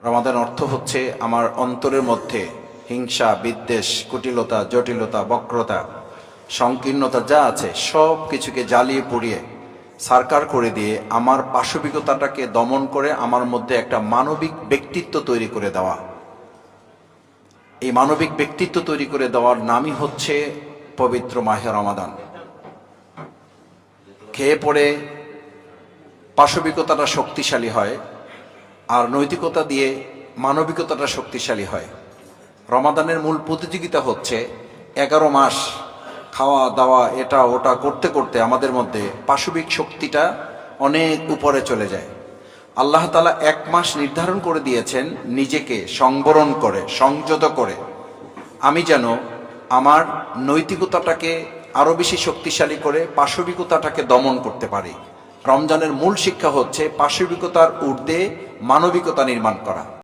রমাদান অর্থ হচ্ছে আমার অন্তরের মধ্যে হিংসা, বিদ্বেষ, কুটিলতা, জটিলতা, বক্রতা, সংকীর্ণতা যা আছে সব কিছুকে জ্বালিয়ে পুড়িয়ে সারকার করে দিয়ে আমার পাশবিকতাটাকে দমন করে আমার মধ্যে একটা মানবিক ব্যক্তিত্ব তৈরি করে দেওয়া। এই মানবিক ব্যক্তিত্ব তৈরি করে দেওয়ার নামই হচ্ছে পবিত্র মাহে রমাদান। খেয়ে পড়ে পাশবিকতাটা শক্তিশালী হয়, আর নৈতিকতা দিয়ে মানবিকতাটা শক্তিশালী হয়। রমাদানের মূল প্রতিযোগিতা হচ্ছে 11 মাস খাওয়া দাওয়া এটা ওটা করতে করতে আমাদের মধ্যে পাশবিক শক্তিটা অনেক উপরে চলে যায়। আল্লাহ তাআলা 1 মাস নির্ধারণ করে দিয়েছেন নিজেকে সংবরণ করে, সংযত করে আমি যেন আমার নৈতিকতাটাকে আরো বেশি শক্তিশালী করে পাশবিকতাটাকে দমন করতে পারি। রমজানের মূল শিক্ষা হচ্ছে পাশবিকতার ঊর্ধ্বে মানবিকতা নির্মাণ করা।